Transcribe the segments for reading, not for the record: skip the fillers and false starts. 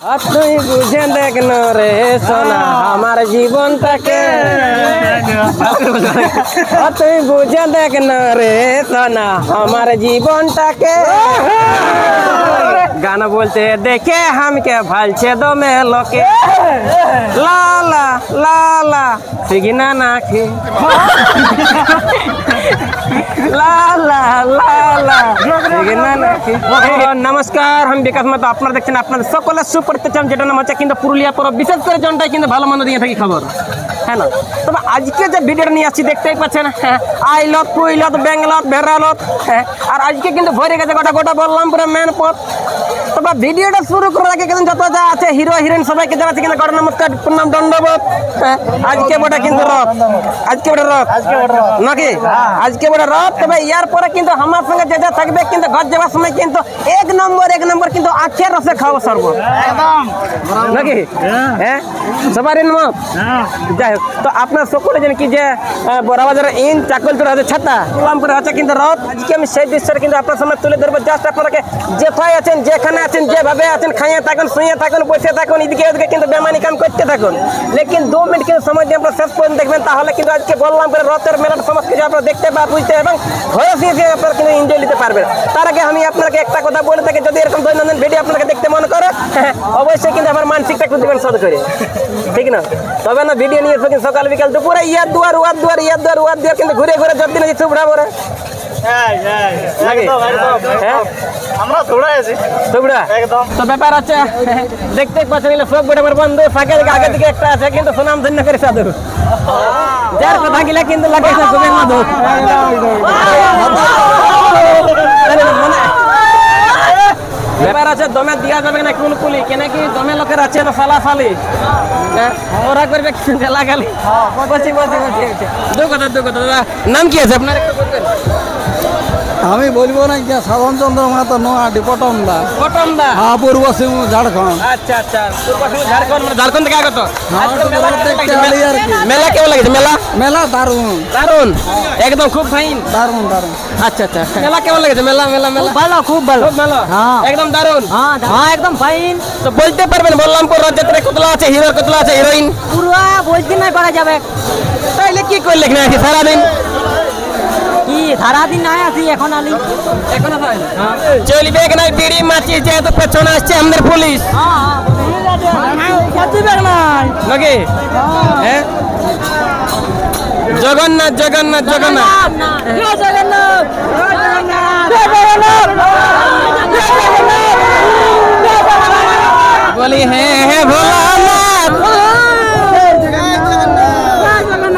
তুই বুঝে দেখ রে সোনা আমার জীবনটাকে, তুই বুঝে দেখ রে সোনা আমার জীবনটাকে। গানা বলতে দেখে হামকে ভালছে দমে লোকে, লালা লালা সিগনা নাখে, লালা লালা সিগনা নাখে। নমস্কার, আমি বিকাশ মাতো, আপনারা দেখছেন আপনাদের সকলের সুপরিচিত যেটা নাম হচ্ছে কিন্তু পুরুলিয়া পরব, বিশেষ করে জনটাই কিন্তু ভালো মন্দ দিয়ে থাকি খবর, হ্যাঁ না? তবে আজকে যে ভিডিওটা নিয়ে আসছি দেখতেই পাচ্ছেন, হ্যাঁ, আইলত পুইলত বেঙ্গলত বেড়ালত, হ্যাঁ, আর আজকে কিন্তু ভরে গেছে গোটা গোটা বললাম পুরো মেন পথ। তবে ভিডিওটা শুরু করার আগে কিন্তু যত যা আছে হিরো হিরোইন সবাইকে জানাচ্ছি কিন্তু গোটা নমস্কার প্রণাম দণ্ডবোধ। আজকে বটে কিন্তু রথ, আজকে বটে রথ নাকি, আজকে বটে রথ। তবে ইয়ার পরে কিন্তু আমার সঙ্গে যে যা থাকবে কিন্তু ঘর যাওয়ার সময় কিন্তু এক নম্বর কিন্তু আখের রসে খাওয়া শরবত নাকি, হ্যাঁ সবারই নাম। যাই হোক, তো আপনার সকলে জানেন কি যে বড়বাজারের ইন চাকলচুর আছে ছাতা ইসলামপুরে আছে কিন্তু রথ। আজকে আমি সেই দৃশ্যটা কিন্তু আপনার সামনে তুলে ধরবো। জাস্ট আপনাকে যেথায় আছেন যেখানে আছেন যেভাবে আছেন খাইয়ে থাকুন শুয়ে থাকুন বসে থাকুন এদিকে ওদিকে কিন্তু বেমানি কাম করতে থাকুন, লেকিন 2 মিনিট কিন্তু সময় দিয়ে আপনারা শেষ পর্যন্ত দেখবেন, তাহলে কিন্তু আজকে বললাম করে রথের মেলার সমস্ত কিছু আপনারা দেখতে বা বুঝতে এবং ঘরে শুয়ে আপনারা কিন্তু এনজয় নিতে পারবেন। তার আগে আমি আপনাকে একটা কথা বলে থাকি, যদি এরকম দৈনন্দিন ভিডিও আপনাকে দেখতে মনে করে অবশ্যই কিন্তু আমার মানসিকটা একটু দেবেন শোধ করে, ঠিক না? তবে না ভিডিও নিয়ে এসে সকাল বিকাল দুপুরে ইয়ার দুয়ার কিন্তু ঘুরে ঘুরে যত দিনে দিচ্ছে উড়া পরে তো ব্যাপার আছে। দেখতে পাচ্ছেন সব গোটা আমার বন্ধু ফাঁকে আগে দিকে একটা আছে কিন্তু সুনাম ধন্য করে সাধু, যার কথা গিলা কিন্তু লাগাইছে সুবেগ মাধব। ব্যাপার আছে দমে দিয়া যাবে না কুলকুলি, কেন কি দমে লোকের আছে তো সালা সালি ওরা করবে ঠেলা খালি বসি বসি বসি। দু কথা দাদা, নাম কি আছে আপনার একটু বলবেন? আমি বলবো না যে সাধন চন্দ্র মাহাতো নোয়াটি পটমদা। পটমদা, হ্যাঁ, পূর্ব সিংহ ঝাড়খণ্ড। আচ্ছা আচ্ছা, ঝাড়খণ্ড মানে ঝাড়খণ্ড থেকে আগত। মেলা কেমন লাগছে? মেলা দারুণ দারুণ একদম খুব ফাইন দারুণ দারুণ। আচ্ছা আচ্ছা, মেলা কেমন লাগছে? মেলা ভালো, খুব ভালো, খুব ভালো, হ্যাঁ একদম দারুণ, হ্যাঁ একদম ফাইন। তো বলতে পারবেন বললামপুর রথযাত্রায় কতলা আছে হিরো কতলা আছে হিরোইন? পুরা বলতে নাই পারা যাবে। তাইলে কি করলে নাকি সারাদিন? কি সারাদিন নাই আছি এখন আলি এখন চলবে নাই বিড়ি মাছি, যেহেতু পেছনে আসছে আমাদের পুলিশ নাকি, হ্যাঁ জগন্নাথ জগন্নাথ জগন্নাথ বলি হ্যাঁ হ্যাঁ ভোলানাথ,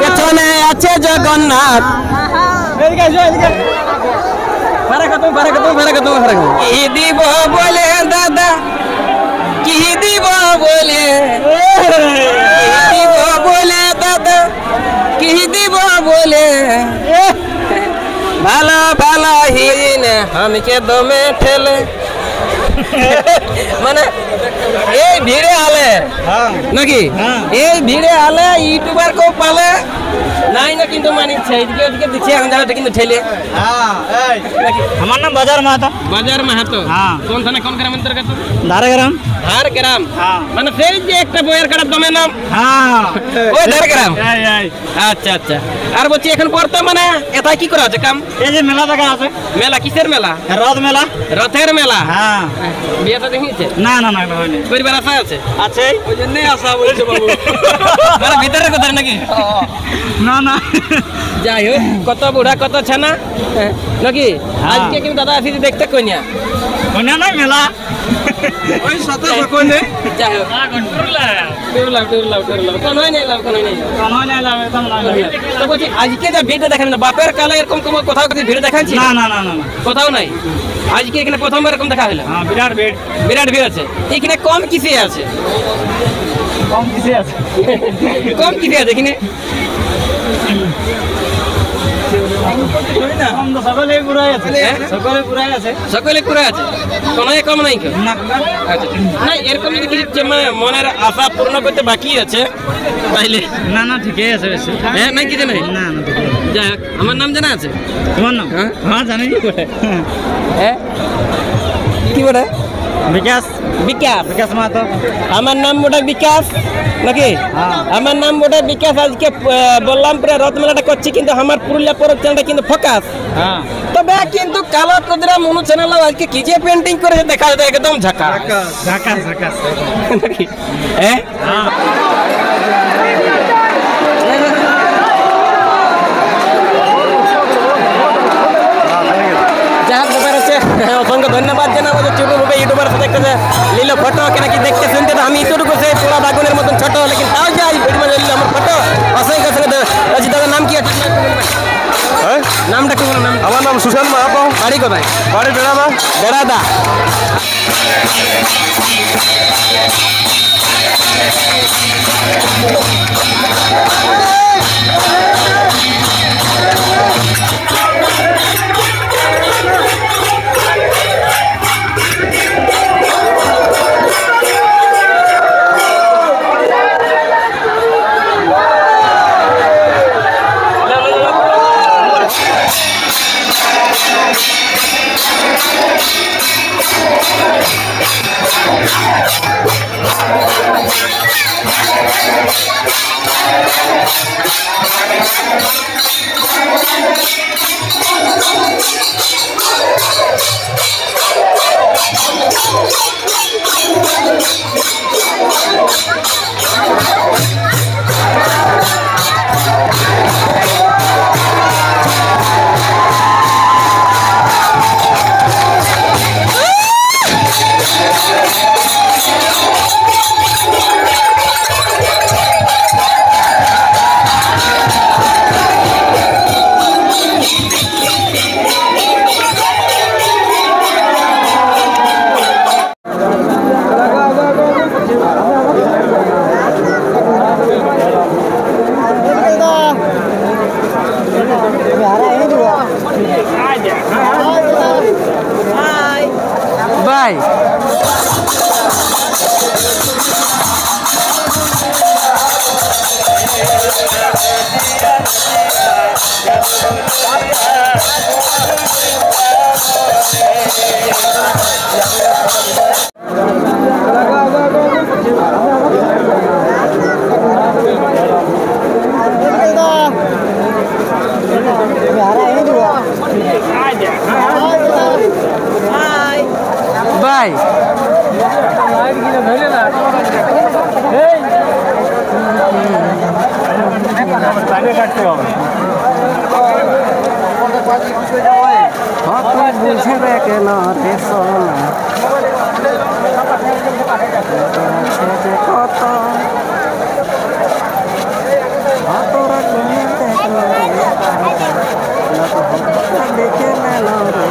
পেছনে আছে জগন্নাথ। কি দিব বলে দাদা, কি দিব বলে, দিব বলে দাদা, কি দিব বলে, ভালো ভালো হিরিন আমাকে দমে ফেলে। মানে এই ভিড়ে আলে নাকি, এই ভিড়ে আলে ইউটিউবার কেউ পালে নাই না কিন্তু মানিচ্ছে এদিকে ওদিকে দিচ্ছে এখন জায়গাটা কিন্তু ঠেলে। আমার নাম বাজার মাহাতো। বাজার মাহাতো, কোন থানা কোন গ্রাম অন্তর্গত? ধারগ্রাম। ঝাড়গ্রাম, মানে সেই যে একটা বইয়ের কাটার দমের নাম ওই ঝাড়গ্রাম। আচ্ছা আচ্ছা, আর বলছি এখন বর্তমানে এটাই কি করা আছে কাম? এই যে মেলা দেখা আছে। মেলা কিসের মেলা? রথ মেলা। রথের মেলা। হ্যাঁ, বিয়েটা দেখিয়েছে? না না না হয়নি। পরিবার আশা আছে? আছে, ওই জন্যই আশা বলছে বাবু। মানে ভিতরের কথা নাকি? না না, যাই হোক, কত বুড়া কত ছানা নাকি। আজকে কিন্তু দাদা আসি দেখতে কইনা কইনা নাই মেলা ওই সাথে কইনে। যাই হোক, টুরলাম কোন হয় নাই লাভ, কোন হয় নাই তো বলছি আজকে যে ভিড় দেখান না বাপের কালে এরকম কোথাও ভিড় দেখাচ্ছি? না না না না, কোথাও নাই। আজকে এখানে প্রথমবার এরকম দেখা হলো। বিরাট ভিড়, বিরাট ভিড় আছে। এখানে কম কিসে আছে? কম কিসে আছে? কম কিসে আছে এখানে? সকলে পুরাই আছে, সকলে পুরাই আছে, সকলে পুরাই আছে, কোনো কম নাই কেউ না। এরকম যদি কিছু মনের আশা পূর্ণ করতে বাকি আছে তাইলে না না ঠিকই আছে। হ্যাঁ নাই কিছু নাই। না না, যাই হোক, আমার নাম জানা আছে? তোমার নাম? হ্যাঁ জানি। হ্যাঁ কি বলে? বিকাশ বিকাশ বিকাশ মাহাতো। আমার নাম ওটা বিকাশ নাকি আমার নাম ওটা বিকাশ আজকে বললাম প্রায় রথমেলাটা করছি কিন্তু আমার পুরুলিয়া পরব চ্যানেলটা কিন্তু ফোকাস হ্যাঁ তবে কিন্তু কালো প্রতিরা মনু চ্যানেল আজকে কি যে পেন্টিং করেছে দেখা যায় একদম ঝাঁকা ঝাকাস ঝাকাস। নাকি হ্যাঁ যাক ব্যাপার হচ্ছে অসংখ্য ধন্যবাদ জানাবো যে চুপে ইউটিউবার সাথে একটা লিলো ফটো ওকে নাকি দেখতে শুনতে তো আমি এতটুকু সেই পোড়া বাগুনের মতন ছোট লেকিন তাও যাই ভিডিও লিল আমার ফটো অসংখ্য অসংখ্য অজিত দাদা নাম কি আছে নামটা কি বলো নাম আমার নাম সুশান্ত মাহাতো, বাড়ি কোথায় বাড়ি বেড়াদা। বেড়াদা বাই বাই বুঝবে কেন রে সোনা কত তোরা তুমি দেখলো দেখে নেল রে